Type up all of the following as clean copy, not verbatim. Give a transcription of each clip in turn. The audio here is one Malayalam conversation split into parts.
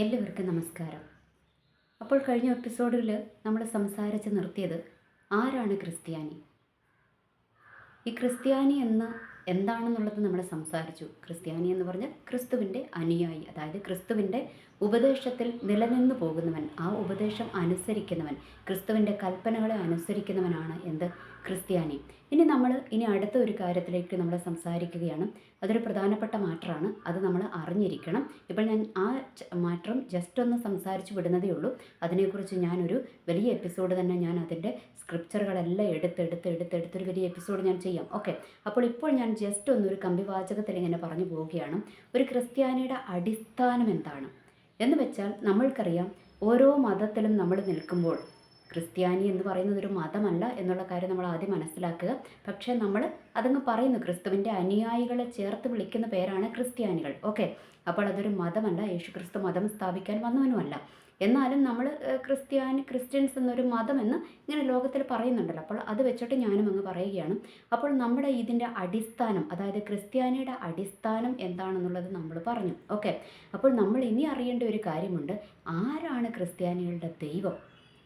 എല്ലാവർക്കും നമസ്കാരം. അപ്പോൾ കഴിഞ്ഞ എപ്പിസോഡിൽ നമ്മൾ സംസാരിച്ച് നിർത്തിയത് ആരാണ് ക്രിസ്ത്യാനി. ഈ ക്രിസ്ത്യാനി എന്താണെന്നുള്ളത് നമ്മൾ സംസാരിച്ചു. ക്രിസ്ത്യാനി എന്ന് പറഞ്ഞാൽ ക്രിസ്തുവിൻ്റെ അനുയായി, അതായത് ക്രിസ്തുവിൻ്റെ ഉപദേശത്തിൽ നിലനിന്ന് പോകുന്നവൻ, ആ ഉപദേശം അനുസരിക്കുന്നവൻ, ക്രിസ്തുവിൻ്റെ കൽപ്പനകളെ അനുസരിക്കുന്നവനാണ് ക്രിസ്ത്യാനി. ഇനി അടുത്ത ഒരു കാര്യത്തിലേക്ക് നമ്മൾ സംസാരിക്കുകയാണ്. അതൊരു പ്രധാനപ്പെട്ട മാറ്ററാണ്, അത് നമ്മൾ അറിഞ്ഞിരിക്കണം. ഇപ്പോൾ ഞാൻ ആ മാറ്റം ജസ്റ്റ് ഒന്ന് സംസാരിച്ച് വിടുന്നതേ ഉള്ളൂ. അതിനെക്കുറിച്ച് ഞാനൊരു വലിയ എപ്പിസോഡ് തന്നെ ഞാൻ അതിൻ്റെ സ്ക്രിപ്ചറുകളെല്ലാം എടുത്തൊരു വലിയ എപ്പിസോഡ് ഞാൻ ചെയ്യാം. ഓക്കെ, അപ്പോൾ ഇപ്പോൾ ഞാൻ ജസ്റ്റ് ഒന്നൊരു കമ്പിവാചകത്തിൽ ഇങ്ങനെ പറഞ്ഞു പോവുകയാണ്. ഒരു ക്രിസ്ത്യാനിയുടെ അടിസ്ഥാനം എന്താണ് എന്ന് വെച്ചാൽ, നമ്മൾക്കറിയാം ഓരോ മതത്തിലും നമ്മൾ നിൽക്കുമ്പോൾ ക്രിസ്ത്യാനി എന്ന് പറയുന്നത് ഒരു മതമല്ല എന്നുള്ള കാര്യം നമ്മൾ ആദ്യം മനസ്സിലാക്കുക. പക്ഷേ നമ്മൾ അതങ്ങ് പറയുന്നു, ക്രിസ്തുവിൻ്റെ അനുയായികളെ ചേർത്ത് വിളിക്കുന്ന പേരാണ് ക്രിസ്ത്യാനികൾ. ഓക്കെ, അപ്പോൾ അതൊരു മതമല്ല, യേശുക്രിസ്തു മതം സ്ഥാപിക്കാൻ വന്നവനുമല്ല. എന്നാലും നമ്മൾ ക്രിസ്ത്യൻസ് എന്നൊരു മതമെന്ന് ഇങ്ങനെ ലോകത്തിൽ പറയുന്നുണ്ടല്ലോ. അപ്പോൾ അത് വെച്ചിട്ട് ഞാനും അങ്ങ് പറയുകയാണ്. അപ്പോൾ നമ്മുടെ ഇതിൻ്റെ അടിസ്ഥാനം, അതായത് ക്രിസ്ത്യാനിയുടെ അടിസ്ഥാനം എന്താണെന്നുള്ളത് നമ്മൾ പറഞ്ഞു. ഓക്കെ, അപ്പോൾ നമ്മൾ ഇനി അറിയേണ്ട ഒരു കാര്യമുണ്ട്, ആരാണ് ക്രിസ്ത്യാനികളുടെ ദൈവം,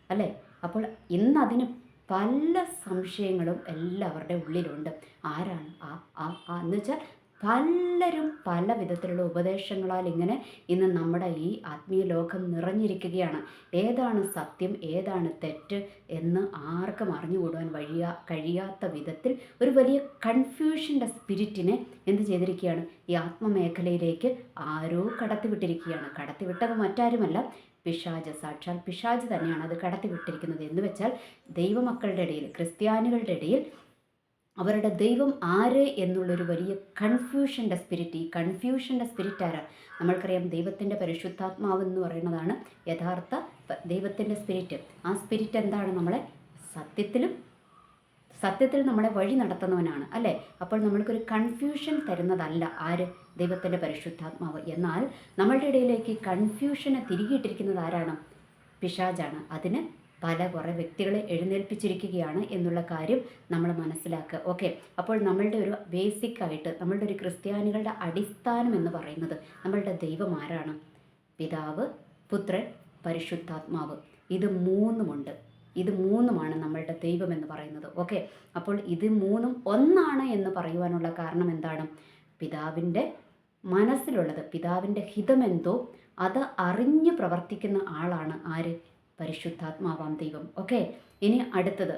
അല്ലേ? അപ്പോൾ ഇന്നതിന് പല സംശയങ്ങളും എല്ലാവരുടെ ഉള്ളിലുണ്ട്. ആരാണ് എന്ന് വെച്ചാൽ പലരും പല വിധത്തിലുള്ള ഉപദേശങ്ങളാൽ ഇങ്ങനെ ഇന്ന് നമ്മുടെ ഈ ആത്മീയ ലോകം നിറഞ്ഞിരിക്കുകയാണ്. ഏതാണ് സത്യം, ഏതാണ് തെറ്റ് എന്ന് ആർക്കും അറിഞ്ഞുകൂടുവാൻ കഴിയാത്ത വിധത്തിൽ ഒരു വലിയ കൺഫ്യൂഷൻ്റെ സ്പിരിറ്റിനെ എന്ത് ചെയ്തിരിക്കുകയാണ്, ഈ ആത്മമേഖലയിലേക്ക് ആരോ കടത്തിവിട്ടിരിക്കുകയാണ്. കടത്തിവിട്ടത് മറ്റാരുമല്ല, സാക്ഷാൽ പിശാച് തന്നെയാണ് അത് കടത്തിവിട്ടിരിക്കുന്നത്. എന്ന് വെച്ചാൽ ദൈവമക്കളുടെ ഇടയിൽ, ക്രിസ്ത്യാനികളുടെ ഇടയിൽ അവരുടെ ദൈവം ആര് എന്നുള്ളൊരു വലിയ കൺഫ്യൂഷൻ്റെ സ്പിരിറ്റ്. ഈ കൺഫ്യൂഷൻ്റെ സ്പിരിറ്റ് ആരാ? നമ്മൾക്കറിയാം, ദൈവത്തിൻ്റെ പരിശുദ്ധാത്മാവ് എന്ന് പറയുന്നതാണ് യഥാർത്ഥ ദൈവത്തിൻ്റെ സ്പിരിറ്റ്. ആ സ്പിരിറ്റ് എന്താണ്? നമ്മളെ സത്യത്തിൽ നമ്മളെ വഴി നടത്തുന്നവനാണ്, അല്ലേ? അപ്പോൾ നമ്മൾക്കൊരു കൺഫ്യൂഷൻ തരുന്നതല്ല ആര്? ദൈവത്തിൻ്റെ പരിശുദ്ധാത്മാവ്. എന്നാൽ നമ്മളുടെ ഇടയിലേക്ക് കൺഫ്യൂഷനെ തിരികിയിട്ടിരിക്കുന്നത് ആരാണ്? പിശാചാണ്. അതിന് കുറേ വ്യക്തികളെ എഴുന്നേൽപ്പിച്ചിരിക്കുകയാണ് എന്നുള്ള കാര്യം നമ്മൾ മനസ്സിലാക്കുക. ഓക്കെ, അപ്പോൾ നമ്മളുടെ ഒരു ബേസിക്കായിട്ട് നമ്മളുടെ ഒരു ക്രിസ്ത്യാനികളുടെ അടിസ്ഥാനം എന്ന് പറയുന്നത്, നമ്മളുടെ ദൈവം ആരാണ്? പിതാവ്, പുത്രൻ, പരിശുദ്ധാത്മാവ്. ഇത് മൂന്നുമാണ് നമ്മളുടെ ദൈവം എന്ന് പറയുന്നത്. ഓക്കെ, അപ്പോൾ ഇത് മൂന്നും ഒന്നാണ് എന്ന് പറയുവാനുള്ള കാരണം എന്താണ്? പിതാവിൻ്റെ മനസ്സിലുള്ളത്, പിതാവിൻ്റെ ഹിതമെന്തോ അത് അറിഞ്ഞു പ്രവർത്തിക്കുന്ന ആളാണ് ആര്? പരിശുദ്ധാത്മാവാം ദൈവം. ഓക്കെ, ഇനി അടുത്തത്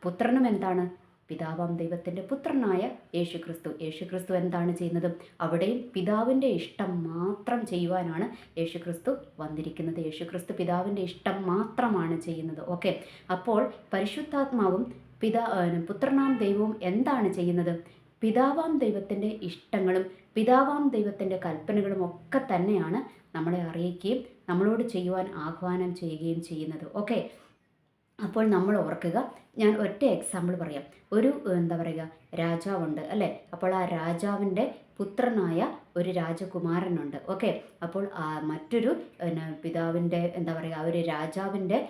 പുത്രനും എന്താണ്? പിതാവാം ദൈവത്തിൻ്റെ പുത്രനായ യേശുക്രിസ്തു എന്താണ് ചെയ്യുന്നത്? അവിടെയും പിതാവിൻ്റെ ഇഷ്ടം മാത്രം ചെയ്യുവാനാണ് യേശുക്രിസ്തു വന്നിരിക്കുന്നത്. യേശുക്രിസ്തു പിതാവിൻ്റെ ഇഷ്ടം മാത്രമാണ് ചെയ്യുന്നത്. ഓക്കെ, അപ്പോൾ പരിശുദ്ധാത്മാവും പുത്രനാം ദൈവവും എന്താണ് ചെയ്യുന്നത്? പിതാവാം ദൈവത്തിൻ്റെ ഇഷ്ടങ്ങളും പിതാവാം ദൈവത്തിൻ്റെ കൽപ്പനകളും ഒക്കെ തന്നെയാണ് നമ്മളെ അറിയിക്കുകയും നമ്മളോട് ചെയ്യുവാൻ ആഹ്വാനം ചെയ്യുകയും ചെയ്യുന്നത്. ഓക്കെ, അപ്പോൾ നമ്മൾ ഓർക്കുക, ഞാൻ ഒറ്റ എക്സാമ്പിൾ പറയാം. ഒരു രാജാവുണ്ട്, അല്ലേ? അപ്പോൾ ആ രാജാവിൻ്റെ പുത്രനായ ഒരു രാജകുമാരനുണ്ട്. ഓക്കെ, അപ്പോൾ മറ്റൊരു പിതാവിൻ്റെ ഒരു രാജാവിൻ്റെ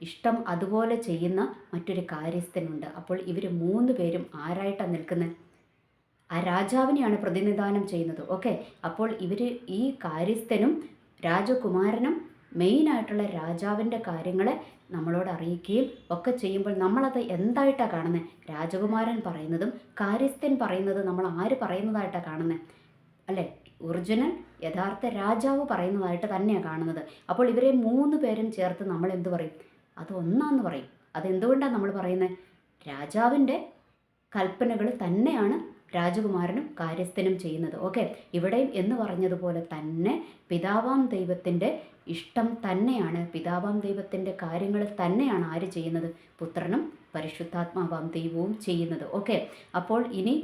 ഇഷ്ടം അതുപോലെ ചെയ്യുന്ന മറ്റൊരു കാര്യസ്ഥനുണ്ട്. അപ്പോൾ ഇവർ 3 പേരും ആരായിട്ടാണ് നിൽക്കുന്നത്? ആ രാജാവിനെയാണ് പ്രതിനിധാനം ചെയ്യുന്നത്. ഓക്കെ, അപ്പോൾ ഈ കാര്യസ്ഥനും രാജകുമാരനും മെയിനായിട്ടുള്ള രാജാവിൻ്റെ കാര്യങ്ങളെ നമ്മളോട് അറിയിക്കുകയും ഒക്കെ ചെയ്യുമ്പോൾ നമ്മളത് എന്തായിട്ടാണ് കാണുന്നത്? രാജകുമാരൻ പറയുന്നതും കാര്യസ്ഥൻ പറയുന്നതും നമ്മൾ ആര് പറയുന്നതായിട്ടാണ് കാണുന്നത്? അല്ലേ? ഒറിജിനൽ യഥാർത്ഥ രാജാവ് പറയുന്നതായിട്ട് തന്നെയാണ് കാണുന്നത്. അപ്പോൾ ഇവരെ 3 പേരും ചേർത്ത് നമ്മൾ എന്ത് പറയും? അത് ഒന്നാന്ന് പറയും. അതെന്തുകൊണ്ടാണ് നമ്മൾ പറയുന്നത്? രാജാവിൻ്റെ കൽപ്പനകൾ തന്നെയാണ് രാജകുമാരനും കാര്യസ്ഥനും ചെയ്യുന്നത്. ഓക്കെ, ഇവിടെയും എന്ന് പറഞ്ഞതുപോലെ തന്നെ പിതാവാം ദൈവത്തിൻ്റെ ഇഷ്ടം തന്നെയാണ്, പിതാവാം ദൈവത്തിൻ്റെ കാര്യങ്ങൾ തന്നെയാണ് ആര് ചെയ്യുന്നത്? പുത്രനും പരിശുദ്ധാത്മാവാം ദൈവവും ചെയ്യുന്നത്. ഓക്കെ, അപ്പോൾ ഇനി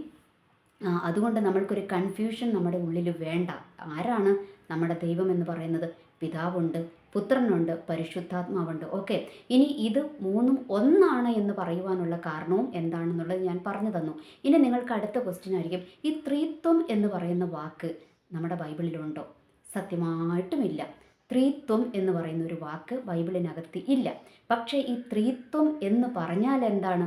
അതുകൊണ്ട് നമ്മൾക്കൊരു കൺഫ്യൂഷൻ നമ്മുടെ ഉള്ളിൽ വേണ്ട. ആരാണ് നമ്മുടെ ദൈവം എന്ന് പറയുന്നത്? പിതാവുണ്ട്, പുത്രനുണ്ട്, പരിശുദ്ധാത്മാവുണ്ട്. ഓക്കെ, ഇനി ഇത് 3ഉം ഒന്നാണ് എന്ന് പറയുവാനുള്ള കാരണവും എന്താണെന്നുള്ളത് ഞാൻ പറഞ്ഞു തന്നു. ഇനി നിങ്ങൾക്ക് അടുത്ത ക്വസ്റ്റ്യൻ ആയിരിക്കും, ഈ ത്രിത്വം എന്ന് പറയുന്ന വാക്ക് നമ്മുടെ ബൈബിളിലുണ്ടോ? സത്യമായിട്ടുമില്ല. ത്രിത്വം എന്ന് പറയുന്ന ഒരു വാക്ക് ബൈബിളിനകത്ത് ഇല്ല. പക്ഷേ ഈ ത്രിത്വം എന്ന് പറഞ്ഞാൽ എന്താണ്?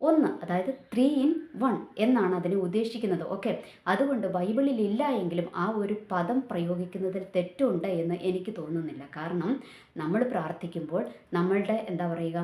ഒന്ന്, അതായത് 3 in 1 എന്നാണ് അതിനെ ഉദ്ദേശിക്കുന്നത്. ഓക്കെ, അതുകൊണ്ട് ബൈബിളിൽ ഇല്ല എങ്കിലും ആ ഒരു പദം പ്രയോഗിക്കുന്നതിൽ തെറ്റുണ്ട് എന്ന് എനിക്ക് തോന്നുന്നില്ല. കാരണം നമ്മൾ പ്രാർത്ഥിക്കുമ്പോൾ നമ്മളുടെ എന്താ പറയുക,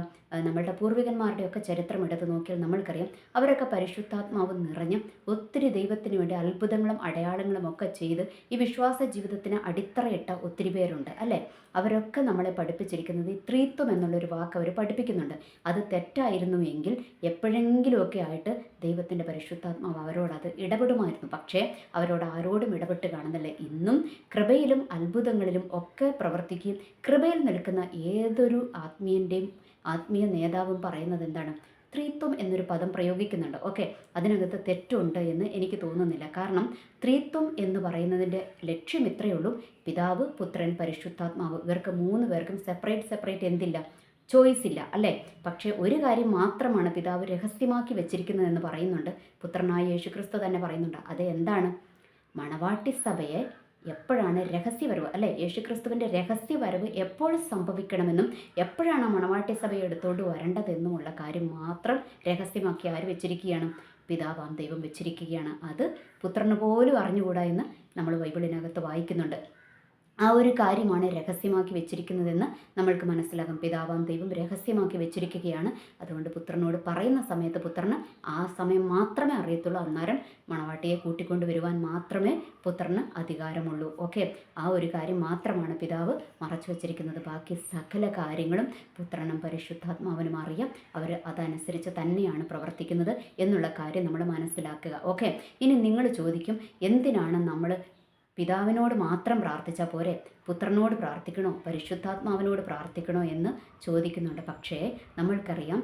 നമ്മളുടെ പൂർവികന്മാരുടെയൊക്കെ ചരിത്രം എടുത്ത് നോക്കിയാൽ നമ്മൾക്കറിയാം, അവരൊക്കെ പരിശുദ്ധാത്മാവ് നിറഞ്ഞ് ഒത്തിരി ദൈവത്തിന് വേണ്ടി അത്ഭുതങ്ങളും അടയാളങ്ങളും ഒക്കെ ചെയ്ത് ഈ വിശ്വാസ ജീവിതത്തിന് അടിത്തറയിട്ട ഒത്തിരി പേരുണ്ട് അല്ലേ. അവരൊക്കെ നമ്മളെ പഠിപ്പിച്ചിരിക്കുന്നത് ഈ ത്രിത്വം എന്നുള്ളൊരു വാക്ക് അവർ പഠിപ്പിക്കുന്നുണ്ട്. അത് തെറ്റായിരുന്നു എങ്കിൽ എപ്പോഴെങ്കിലുമൊക്കെ ആയിട്ട് ദൈവത്തിൻ്റെ പരിശുദ്ധാത്മാവ് അവരോട് അത് ഇടപെടുമായിരുന്നു. പക്ഷേ അവരോട് ആരോടും ഇടപെട്ട് കാണുന്നില്ല. ഇന്നും കൃപയിലും അത്ഭുതങ്ങളിലും ഒക്കെ പ്രവർത്തിക്കുകയും കൃപയിൽ നിൽക്കുന്ന ഏതൊരു ആത്മീയ നേതാവും പറയുന്നത് എന്താണ്, ത്രിത്വം എന്നൊരു പദം പ്രയോഗിക്കുന്നുണ്ട്. ഓക്കെ, അതിനകത്ത് തെറ്റുണ്ട് എന്ന് എനിക്ക് തോന്നുന്നില്ല. കാരണം ത്രിത്വം എന്ന് പറയുന്നതിൻ്റെ ലക്ഷ്യം ഇത്രയേ ഉള്ളൂ, പിതാവ്, പുത്രൻ, പരിശുദ്ധാത്മാവ്, ഇവർക്ക് 3 പേർക്കും സെപ്പറേറ്റ് എന്തില്ല, ചോയ്സ് ഇല്ല അല്ലേ. പക്ഷേ ഒരു കാര്യം മാത്രമാണ് പിതാവ് രഹസ്യമാക്കി വെച്ചിരിക്കുന്നതെന്ന് പറയുന്നുണ്ട്, പുത്രനായ യേശുക്രിസ്തു തന്നെ പറയുന്നുണ്ട്. അത് എന്താണ്, മണവാട്ടി സഭയെ എപ്പോഴാണ് രഹസ്യവരവ് അല്ലേ, യേശുക്രിസ്തുവിൻ്റെ രഹസ്യവരവ് എപ്പോൾ സംഭവിക്കണമെന്നും എപ്പോഴാണ് മണവാട്ടി സഭയെ എടുത്തുകൊണ്ട് വരേണ്ടതെന്നുമുള്ള കാര്യം മാത്രം രഹസ്യമാക്കി ആര് വെച്ചിരിക്കുകയാണ്, പിതാവാം ദൈവം വെച്ചിരിക്കുകയാണ്. അത് പുത്രന് പോലും അറിഞ്ഞുകൂടാ എന്ന് നമ്മൾ ബൈബിളിനകത്ത് വായിക്കുന്നുണ്ട്. ആ ഒരു കാര്യമാണ് രഹസ്യമാക്കി വെച്ചിരിക്കുന്നതെന്ന് നമ്മൾക്ക് മനസ്സിലാകും. പിതാവാം ദൈവം രഹസ്യമാക്കി വെച്ചിരിക്കുകയാണ്. അതുകൊണ്ട് പുത്രനോട് പറയുന്ന സമയത്ത് പുത്രന് ആ സമയം മാത്രമേ അറിയത്തുള്ളൂ. അന്നേരം മണവാട്ടിയെ കൂട്ടിക്കൊണ്ട് വരുവാൻ മാത്രമേ പുത്രന് അധികാരമുള്ളൂ. ഓക്കെ, ആ ഒരു കാര്യം മാത്രമാണ് പിതാവ് മറച്ചു വച്ചിരിക്കുന്നത്. ബാക്കി സകല കാര്യങ്ങളും പുത്രനും പരിശുദ്ധാത്മാവിനും അറിയാം. അവർ അതനുസരിച്ച് തന്നെയാണ് പ്രവർത്തിക്കുന്നത് എന്നുള്ള കാര്യം നമ്മൾ മനസ്സിലാക്കുക. ഓക്കെ, ഇനി നിങ്ങൾ ചോദിക്കും, എന്തിനാണ് നമ്മൾ പിതാവിനോട് മാത്രം പ്രാർത്ഥിച്ചാൽ പോരെ, പുത്രനോട് പ്രാർത്ഥിക്കണോ, പരിശുദ്ധാത്മാവിനോട് പ്രാർത്ഥിക്കണോ എന്ന് ചോദിക്കുന്നുണ്ട്. പക്ഷേ നമ്മൾക്കറിയാം,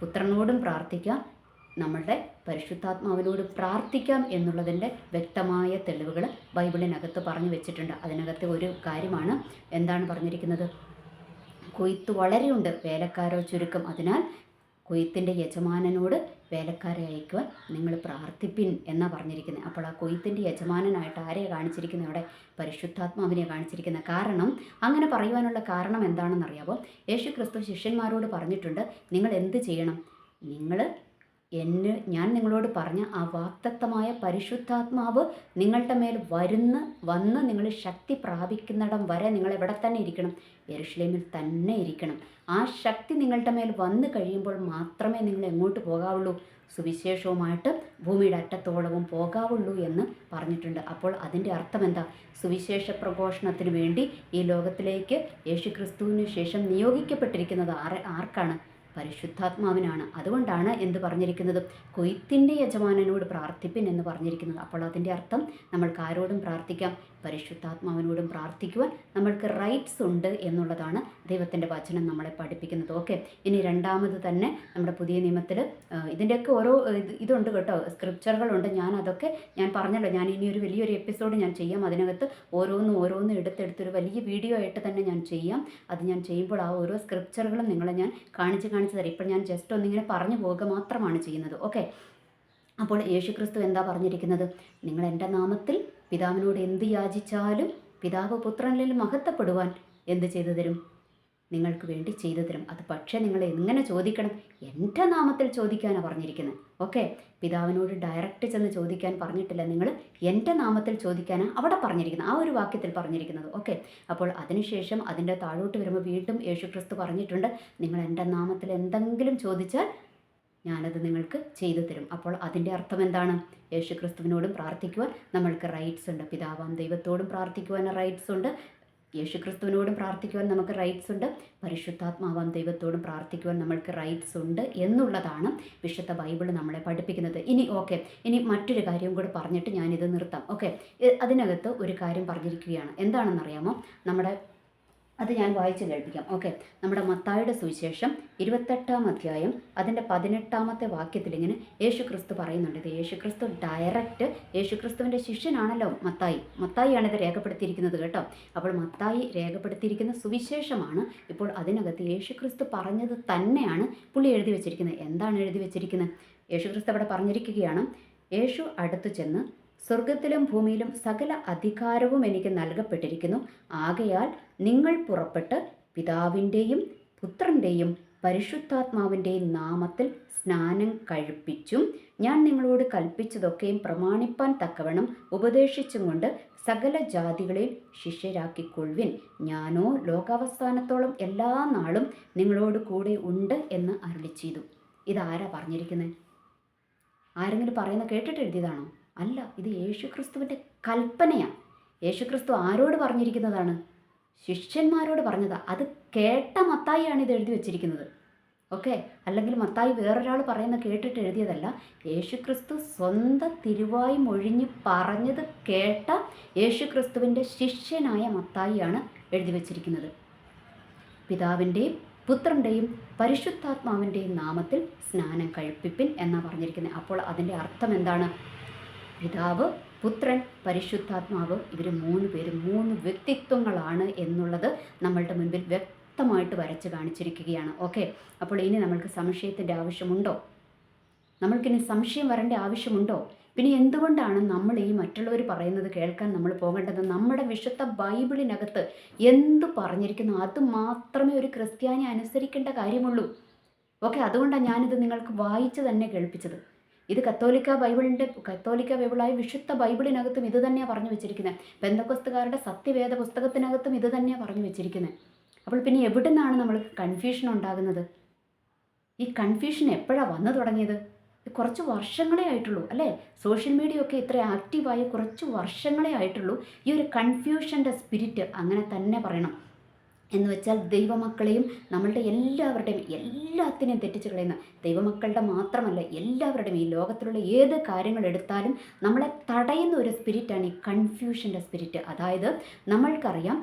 പുത്രനോടും പ്രാർത്ഥിക്കാം, നമ്മളുടെ പരിശുദ്ധാത്മാവിനോട് പ്രാർത്ഥിക്കാം എന്നുള്ളതിൻ്റെ വ്യക്തമായ തെളിവുകൾ ബൈബിളിനകത്ത് പറഞ്ഞു വെച്ചിട്ടുണ്ട്. അതിനകത്ത് ഒരു കാര്യമാണ്, എന്താണ് പറഞ്ഞിരിക്കുന്നത്, കൊയ്ത്ത് വളരെയുണ്ട്, വേലക്കാരോ ചുരുക്കം. അതിനാൽ കൊയ്ത്തിൻ്റെ യജമാനനോട് വേലക്കാരെ അയക്കുവാൻ നിങ്ങൾ പ്രാർത്ഥിപ്പിൻ എന്നാണ് പറഞ്ഞിരിക്കുന്നത്. അപ്പോൾ ആ കൊയ്ത്തിൻ്റെ യജമാനനായിട്ട് ആരെയാണ് കാണിച്ചിരിക്കുന്നത്, അവിടെ പരിശുദ്ധാത്മാവിനെ കാണിച്ചിരിക്കുന്നത്. കാരണം അങ്ങനെ പറയുവാനുള്ള കാരണം എന്താണെന്നറിയാമോ, യേശു ക്രിസ്തു ശിഷ്യന്മാരോട് പറഞ്ഞിട്ടുണ്ട്, നിങ്ങൾ എന്ത് ചെയ്യണം, ഞാൻ നിങ്ങളോട് പറഞ്ഞ ആ വാഗ്ദത്തമായ പരിശുദ്ധാത്മാവ് നിങ്ങളുടെ മേൽ വന്ന് നിങ്ങൾ ശക്തി പ്രാപിക്കുന്നിടം വരെ നിങ്ങൾ എവിടെ തന്നെ ഇരിക്കണം, യെരുശലേമിൽ തന്നെ ഇരിക്കണം. ആ ശക്തി നിങ്ങളുടെ മേൽ വന്നു കഴിയുമ്പോൾ മാത്രമേ നിങ്ങൾ എങ്ങോട്ട് പോകാവുള്ളൂ, സുവിശേഷവുമായിട്ട് ഭൂമിയുടെ അറ്റത്തോളവും പോകാവുള്ളൂ എന്ന് പറഞ്ഞിട്ടുണ്ട്. അപ്പോൾ അതിൻ്റെ അർത്ഥം എന്താ, സുവിശേഷ പ്രഘോഷണത്തിന് വേണ്ടി ഈ ലോകത്തിലേക്ക് യേശുക്രിസ്തുവിന് ശേഷം നിയോഗിക്കപ്പെട്ടിരിക്കുന്നത് ആർക്കാണ്, പരിശുദ്ധാത്മാവിനാണ്. അതുകൊണ്ടാണ് എന്ത് പറഞ്ഞിരിക്കുന്നത്, കൊയ്ത്തിൻ്റെ യജമാനനോട് പ്രാർത്ഥിപ്പിൻ എന്ന് പറഞ്ഞിരിക്കുന്നത്. അപ്പോൾ അതിൻ്റെ അർത്ഥം നമ്മൾക്ക് ആരോടും പ്രാർത്ഥിക്കാം, പരിശുദ്ധാത്മാവിനോടും പ്രാർത്ഥിക്കുവാൻ നമ്മൾക്ക് റൈറ്റ്സ് ഉണ്ട് എന്നുള്ളതാണ് ദൈവത്തിൻ്റെ വചനം നമ്മളെ പഠിപ്പിക്കുന്നത്. ഓക്കെ, ഇനി രണ്ടാമത് തന്നെ നമ്മുടെ പുതിയ നിയമത്തിൽ ഇതിൻ്റെയൊക്കെ ഓരോ ഇതുണ്ട് കേട്ടോ, സ്ക്രിപ്ചറുകളുണ്ട്. ഞാൻ പറഞ്ഞല്ലോ, ഞാൻ ഇനി ഒരു വലിയൊരു എപ്പിസോഡ് ഞാൻ ചെയ്യാം. അതിനകത്ത് ഓരോന്നും എടുത്തൊരു വലിയ വീഡിയോ ആയിട്ട് തന്നെ ഞാൻ ചെയ്യാം. അത് ഞാൻ ചെയ്യുമ്പോൾ ആ ഓരോ സ്ക്രിപ്ചറുകളും നിങ്ങളെ ഞാൻ കാണിച്ച് തരാം. ഇപ്പോൾ ഞാൻ ജസ്റ്റ് ഒന്നിങ്ങനെ പറഞ്ഞു പോവുക മാത്രമാണ് ചെയ്യുന്നത്. ഓക്കെ, അപ്പോൾ യേശുക്രിസ്തു എന്താ പറഞ്ഞിരിക്കുന്നത്, നിങ്ങൾ എൻ്റെ നാമത്തിൽ പിതാവിനോട് എന്ത് യാചിച്ചാലും പിതാവ് പുത്രനിൽ മഹത്വപ്പെടുവാൻ എന്ത് ചെയ്തു തരും, നിങ്ങൾക്ക് വേണ്ടി ചെയ്തു തരും. അത് പക്ഷേ നിങ്ങൾ എങ്ങനെ ചോദിക്കണം, എൻ്റെ നാമത്തിൽ ചോദിക്കാനാണ് പറഞ്ഞിരിക്കുന്നത്. ഓക്കെ, പിതാവിനോട് ഡയറക്റ്റ് ചെന്ന് ചോദിക്കാൻ പറഞ്ഞിട്ടില്ല, നിങ്ങൾ എൻ്റെ നാമത്തിൽ ചോദിക്കാനാണ് അവിടെ പറഞ്ഞിരിക്കുന്നത്, ആ ഒരു വാക്യത്തിൽ പറഞ്ഞിരിക്കുന്നത്. ഓക്കെ, അപ്പോൾ അതിനുശേഷം അതിൻ്റെ താഴോട്ട് വരുമ്പോൾ വീണ്ടും യേശുക്രിസ്തു പറഞ്ഞിട്ടുണ്ട്, നിങ്ങൾ എൻ്റെ നാമത്തിൽ എന്തെങ്കിലും ചോദിച്ചാൽ ഞാനത് നിങ്ങൾക്ക് ചെയ്തു തരും. അപ്പോൾ അതിൻ്റെ അർത്ഥം എന്താണ്, യേശുക്രിസ്തുവിനോടും പ്രാർത്ഥിക്കുവാൻ നമ്മൾക്ക് റൈറ്റ്സ് ഉണ്ട്, പിതാവാം ദൈവത്തോടും പ്രാർത്ഥിക്കുവാൻ റൈറ്റ്സ് ഉണ്ട്, യേശുക്രിസ്തുവിനോടും പ്രാർത്ഥിക്കുവാൻ നമുക്ക് റൈറ്റ്സ് ഉണ്ട്, പരിശുദ്ധാത്മാവാം ദൈവത്തോടും പ്രാർത്ഥിക്കുവാൻ നമ്മൾക്ക് റൈറ്റ്സ് ഉണ്ട് എന്നുള്ളതാണ് വിശുദ്ധ ബൈബിൾ നമ്മളെ പഠിപ്പിക്കുന്നത്. ഇനി മറ്റൊരു കാര്യവും കൂടെ പറഞ്ഞിട്ട് ഞാനിത് നിർത്താം. ഓക്കെ, അതിനകത്ത് ഒരു കാര്യം പറഞ്ഞിരിക്കുകയാണ്, എന്താണെന്നറിയാമോ, അത് ഞാൻ വായിച്ച് കേൾപ്പിക്കാം. ഓക്കെ, നമ്മുടെ മത്തായിയുടെ സുവിശേഷം 28-ാം അധ്യായം അതിൻ്റെ 18-ാമത്തെ വാക്യത്തിൽ ഇങ്ങനെ യേശുക്രിസ്തു പറയുന്നുണ്ട്. ഇത് യേശുക്രിസ്തു ഡയറക്റ്റ്, യേശുക്രിസ്തുവിൻ്റെ ശിഷ്യനാണല്ലോ മത്തായിയാണ് ഇത് രേഖപ്പെടുത്തിയിരിക്കുന്നത് കേട്ടോ. അപ്പോൾ മത്തായി രേഖപ്പെടുത്തിയിരിക്കുന്ന സുവിശേഷമാണ്. ഇപ്പോൾ അതിനകത്ത് യേശുക്രിസ്തു പറഞ്ഞത് തന്നെയാണ് പുള്ളി എഴുതി വെച്ചിരിക്കുന്നത്. എന്താണ് എഴുതി വെച്ചിരിക്കുന്നത്, യേശുക്രിസ്തു അവിടെ പറഞ്ഞിരിക്കുകയാണ്, യേശു അടുത്തു ചെന്ന്, സ്വർഗത്തിലും ഭൂമിയിലും സകല അധികാരവും എനിക്ക് നൽകപ്പെട്ടിരിക്കുന്നു. ആകയാൽ നിങ്ങൾ പുറപ്പെട്ട് പിതാവിൻ്റെയും പുത്രൻ്റെയും പരിശുദ്ധാത്മാവിൻ്റെയും നാമത്തിൽ സ്നാനം കഴിപ്പിച്ചും ഞാൻ നിങ്ങളോട് കൽപ്പിച്ചതൊക്കെയും പ്രമാണിപ്പാൻ തക്കവണ്ണം ഉപദേശിച്ചും കൊണ്ട് സകല ജാതികളെയും ശിഷ്യരാക്കിക്കൊള്ളുവിൻ. ഞാനോ ലോകാവസാനത്തോളം എല്ലാ നാളും നിങ്ങളോട് കൂടെ ഉണ്ട് എന്ന് അരുളിച്ചെയ്തു. ഇതാരാ പറഞ്ഞിരിക്കുന്നത്? ആരെങ്കിലും പറയുന്ന കേട്ടിട്ട് എഴുതിയതാണോ? അല്ല, ഇത് യേശുക്രിസ്തുവിൻ്റെ കൽപ്പനയാണ്. യേശുക്രിസ്തു ആരോട് പറഞ്ഞിരിക്കുന്നതാണ്? ശിഷ്യന്മാരോട് പറഞ്ഞതാ. അത് കേട്ട മത്തായിയാണ് ഇത് എഴുതി വെച്ചിരിക്കുന്നത്. ഓക്കെ, അല്ലെങ്കിൽ മത്തായി വേറൊരാൾ പറയുന്ന കേട്ടിട്ട് എഴുതിയതല്ല. യേശുക്രിസ്തു സ്വന്തം തിരുവായി മൊഴിഞ്ഞ് പറഞ്ഞത് കേട്ട യേശുക്രിസ്തുവിൻ്റെ ശിഷ്യനായ മത്തായിയാണ് എഴുതി വച്ചിരിക്കുന്നത്. പിതാവിൻ്റെയും പുത്രൻ്റെയും പരിശുദ്ധാത്മാവിൻ്റെയും നാമത്തിൽ സ്നാനം കഴിപ്പിപ്പിൻ എന്നാണ് പറഞ്ഞിരിക്കുന്നത്. അപ്പോൾ അതിൻ്റെ അർത്ഥം എന്താണ്? പിതാവ്, പുത്രൻ, പരിശുദ്ധാത്മാവ്, ഇവർ 3 പേരും 3 വ്യക്തിത്വങ്ങളാണ് എന്നുള്ളത് നമ്മളുടെ മുൻപിൽ വ്യക്തമായിട്ട് വരച്ച് കാണിച്ചിരിക്കുകയാണ്. ഓക്കെ, അപ്പോൾ ഇനി നമ്മൾക്ക് സംശയത്തിൻ്റെ ആവശ്യമുണ്ടോ? നമ്മൾക്കിനി സംശയം വരേണ്ട ആവശ്യമുണ്ടോ? പിന്നെ എന്തുകൊണ്ടാണ് നമ്മൾ ഈ മറ്റുള്ളവർ പറയുന്നത് കേൾക്കാൻ നമ്മൾ പോകേണ്ടത്? നമ്മുടെ വിശുദ്ധ ബൈബിളിനകത്ത് എന്തു പറഞ്ഞിരിക്കുന്നു അത് മാത്രമേ ഒരു ക്രിസ്ത്യാനി അനുസരിക്കേണ്ട കാര്യമുള്ളൂ. ഓക്കെ, അതുകൊണ്ടാണ് ഞാനിത് നിങ്ങൾക്ക് വായിച്ച് തന്നെ കേൾപ്പിച്ചത്. ഇത് കത്തോലിക്ക ബൈബിളായ വിശുദ്ധ ബൈബിളിനകത്തും ഇത് തന്നെയാണ് പറഞ്ഞു വെച്ചിരിക്കുന്നത്. പെന്തക്കോസ്തുകാരുടെ സത്യവേദ പുസ്തകത്തിനകത്തും ഇത് തന്നെയാണ് പറഞ്ഞു വെച്ചിരിക്കുന്നത്. അപ്പോൾ പിന്നെ എവിടെ നിന്നാണ് നമ്മൾക്ക് കൺഫ്യൂഷൻ ഉണ്ടാകുന്നത്? ഈ കൺഫ്യൂഷൻ എപ്പോഴാണ് വന്നു തുടങ്ങിയത്? കുറച്ച് വർഷങ്ങളേ ആയിട്ടുള്ളൂ അല്ലേ? സോഷ്യൽ മീഡിയ ഒക്കെ ഇത്ര ആക്റ്റീവായ കുറച്ച് വർഷങ്ങളേ ആയിട്ടുള്ളൂ. ഈ ഒരു കൺഫ്യൂഷൻ്റെ സ്പിരിറ്റ്, അങ്ങനെ തന്നെ പറയണം, എന്ന് വെച്ചാൽ ദൈവമക്കളെയും നമ്മളുടെ എല്ലാത്തിനെയും തെറ്റിച്ച് കളയുന്ന, ദൈവമക്കളുടെ മാത്രമല്ല എല്ലാവരുടെയും, ഈ ലോകത്തിലുള്ള ഏത് കാര്യങ്ങൾ എടുത്താലും നമ്മളെ തടയുന്ന ഒരു സ്പിരിറ്റാണ് ഈ കൺഫ്യൂഷൻ്റെ സ്പിരിറ്റ്. അതായത് നമ്മൾക്കറിയാം,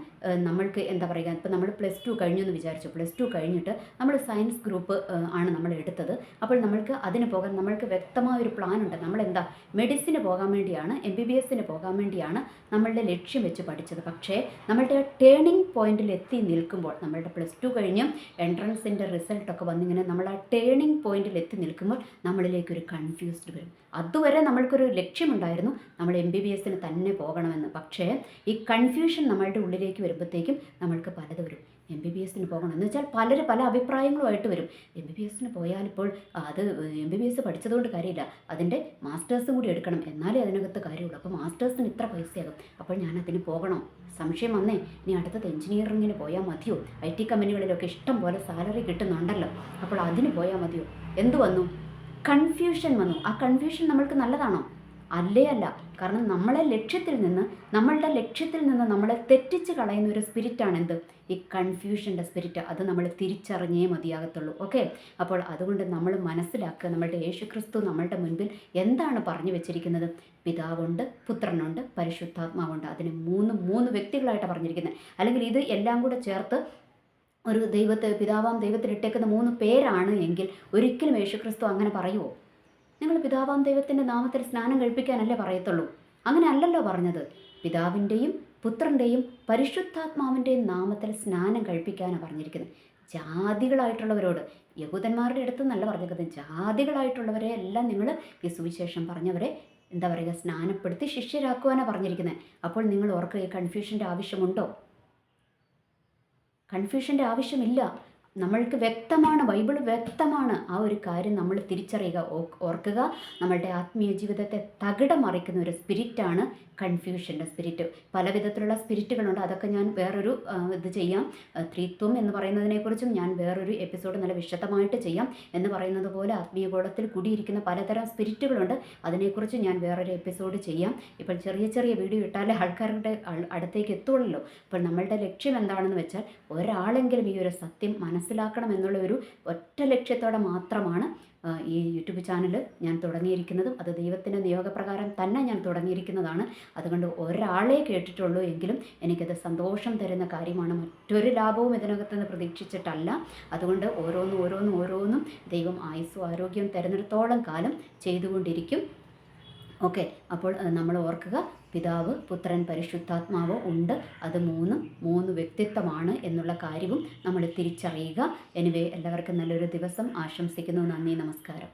നമ്മൾക്ക് എന്താ പറയുക, ഇപ്പോൾ നമ്മൾ +2 കഴിഞ്ഞു എന്ന് വിചാരിച്ചു. +2 കഴിഞ്ഞിട്ട് നമ്മൾ സയൻസ് ഗ്രൂപ്പ് ആണ് നമ്മൾ എടുത്തത്. അപ്പോൾ നമ്മൾക്ക് അതിന് പോകാൻ നമ്മൾക്ക് വ്യക്തമായൊരു പ്ലാനുണ്ട്. നമ്മളെന്താ മെഡിസിന് പോകാൻ വേണ്ടിയാണ്, MBBSന് പോകാൻ വേണ്ടിയാണ് നമ്മളുടെ ലക്ഷ്യം വെച്ച് പഠിച്ചത്. പക്ഷേ നമ്മളുടെ ടേണിംഗ് പോയിന്റിൽ എത്തി നിൽക്കുമ്പോൾ, നമ്മളുടെ +2 കഴിഞ്ഞ് എൻട്രൻസിൻ്റെ റിസൾട്ടൊക്കെ വന്നിങ്ങനെ നമ്മൾ ആ ടേണിംഗ് പോയിന്റിൽ എത്തി നിൽക്കുമ്പോൾ നമ്മളിലേക്കൊരു കൺഫ്യൂസ്ഡ് വരും. അതുവരെ നമ്മൾക്കൊരു ലക്ഷ്യമുണ്ടായിരുന്നു, നമ്മൾ MBBSന് തന്നെ പോകണമെന്ന്. പക്ഷേ ഈ കൺഫ്യൂഷൻ നമ്മളുടെ ഉള്ളിലേക്ക് വരുമ്പോഴത്തേക്കും നമ്മൾക്ക് പലത് വരും. MBBSന് പോകണം എന്ന് വെച്ചാൽ പല അഭിപ്രായങ്ങളുമായിട്ട് വരും. MBBSന് പോയാൽ ഇപ്പോൾ അത് MBBS പഠിച്ചതുകൊണ്ട് കാര്യമില്ല, അതിൻ്റെ മാസ്റ്റേഴ്സും കൂടി എടുക്കണം, എന്നാലേ അതിനകത്ത് കാര്യമുള്ളൂ. അപ്പോൾ മാസ്റ്റേഴ്സിന് ഇത്ര പൈസയാകും, അപ്പോൾ ഞാൻ അതിന് പോകണോ? സംശയം വന്നേ, ഇനി അടുത്തത് എഞ്ചിനീയറിങ്ങിന് പോയാൽ മതിയോ? IT കമ്പനികളിലൊക്കെ ഇഷ്ടം പോലെ സാലറി കിട്ടുന്നുണ്ടല്ലോ, അപ്പോൾ അതിന് പോയാൽ മതിയോ? എന്തു വന്നു? കൺഫ്യൂഷൻ വന്നു. ആ കൺഫ്യൂഷൻ നമ്മൾക്ക് നല്ലതാണോ? അല്ല. കാരണം നമ്മളുടെ ലക്ഷ്യത്തിൽ നിന്ന് നമ്മളെ തെറ്റിച്ച് കളയുന്ന ഒരു സ്പിരിറ്റാണ് എന്ത്? ഈ കൺഫ്യൂഷൻ്റെ സ്പിരിറ്റ്. അത് നമ്മൾ തിരിച്ചറിഞ്ഞേ മതിയാകത്തുള്ളൂ. ഓക്കെ, അപ്പോൾ അതുകൊണ്ട് നമ്മൾ മനസ്സിലാക്കുക, നമ്മളുടെ യേശുക്രിസ്തു നമ്മളുടെ മുൻപിൽ എന്താണ് പറഞ്ഞു വെച്ചിരിക്കുന്നത്? പിതാവുണ്ട്, പുത്രനുണ്ട്, പരിശുദ്ധാത്മാവുണ്ട്. അതിന് മൂന്ന് വ്യക്തികളായിട്ടാണ് പറഞ്ഞിരിക്കുന്നത്. അല്ലെങ്കിൽ ഇത് എല്ലാം കൂടെ ചേർത്ത് ഒരു പിതാവാം ദൈവത്തിലിട്ടേക്കുന്ന 3 പേരാണ് എങ്കിൽ ഒരിക്കലും യേശുക്രിസ്തു അങ്ങനെ പറയുമോ? നിങ്ങൾ പിതാവാം ദൈവത്തിൻ്റെ നാമത്തിൽ സ്നാനം കഴിപ്പിക്കാനല്ലേ പറയത്തുള്ളൂ? അങ്ങനെ അല്ലല്ലോ പറഞ്ഞത്. പിതാവിൻ്റെയും പുത്രൻ്റെയും പരിശുദ്ധാത്മാവിൻ്റെയും നാമത്തിൽ സ്നാനം കഴിപ്പിക്കാനാണ് പറഞ്ഞിരിക്കുന്നത്. ജാതികളായിട്ടുള്ളവരോട്, യഹൂദന്മാരുടെ അടുത്ത് നല്ല പറഞ്ഞിരിക്കുന്നത്, ജാതികളായിട്ടുള്ളവരെ എല്ലാം നിങ്ങൾ ഈ സുവിശേഷം പറഞ്ഞവരെ എന്താ പറയുക, സ്നാനപ്പെടുത്തി ശിഷ്യരാക്കുവാനാണ് പറഞ്ഞിരിക്കുന്നത്. അപ്പോൾ നിങ്ങൾ ഓർക്കുക, ഈ കൺഫ്യൂഷൻ്റെ ആവശ്യമുണ്ടോ? കൺഫ്യൂഷൻ്റെ ആവശ്യമില്ല. നമ്മൾക്ക് വ്യക്തമാണ്, ബൈബിൾ വ്യക്തമാണ്. ആ ഒരു കാര്യം നമ്മൾ തിരിച്ചറിയുക. ഓർക്കുക, നമ്മളുടെ ആത്മീയ ജീവിതത്തെ തകിടം മറിക്കുന്ന ഒരു സ്പിരിറ്റാണ് കൺഫ്യൂഷൻ്റെ സ്പിരിറ്റ്. പല വിധത്തിലുള്ള സ്പിരിറ്റുകളുണ്ട്, അതൊക്കെ ഞാൻ വേറൊരു ഇത് ചെയ്യാം. ത്രിത്വം എന്ന് പറയുന്നതിനെക്കുറിച്ചും ഞാൻ വേറൊരു എപ്പിസോഡ് നല്ല വിശദമായിട്ട് ചെയ്യാം. എന്ന് പറയുന്നത് പോലെ ആത്മീയ ഗോളത്തിൽ കൂടിയിരിക്കുന്ന പലതരം സ്പിരിറ്റുകളുണ്ട്, അതിനെക്കുറിച്ച് ഞാൻ വേറൊരു എപ്പിസോഡ് ചെയ്യാം. ഇപ്പോൾ ചെറിയ വീഡിയോ ഇട്ടാലേ ആൾക്കാരുടെ അടുത്തേക്ക് എത്തുള്ളൂ. അപ്പോൾ നമ്മളുടെ ലക്ഷ്യം എന്താണെന്ന് വെച്ചാൽ ഒരാളെങ്കിലും ഈ ഒരു സത്യം മനസ്സിലാക്കണം എന്നുള്ള ഒരു ഒറ്റ ലക്ഷ്യത്തോടെ മാത്രമാണ് ഈ യൂട്യൂബ് ചാനൽ ഞാൻ തുടങ്ങിയിരിക്കുന്നതും. അത് ദൈവത്തിൻ്റെ നിയോഗപ്രകാരം തന്നെ ഞാൻ തുടങ്ങിയിരിക്കുന്നതാണ്. അതുകൊണ്ട് ഒരാളെ കേട്ടിട്ടുള്ളൂ എങ്കിലും എനിക്കത് സന്തോഷം തരുന്ന കാര്യമാണ്. മറ്റൊരു ലാഭവും ഇതിനകത്ത് നിന്ന് പ്രതീക്ഷിച്ചിട്ടല്ല. അതുകൊണ്ട് ഓരോന്നും ദൈവം ആയുസ്സും ആരോഗ്യം തരുന്നിടത്തോളം കാലം ചെയ്തുകൊണ്ടിരിക്കും. ഓക്കെ, അപ്പോൾ നമ്മൾ ഓർക്കുക, പിതാവ്, പുത്രൻ, പരിശുദ്ധാത്മാവ് ഉണ്ട്. അത് മൂന്ന് വ്യക്തിത്വമാണ് എന്നുള്ള കാര്യവും നമ്മൾ തിരിച്ചറിയുക. എനിവേ, എല്ലാവർക്കും നല്ലൊരു ദിവസം ആശംസിക്കുന്നു. നന്ദി, നമസ്കാരം.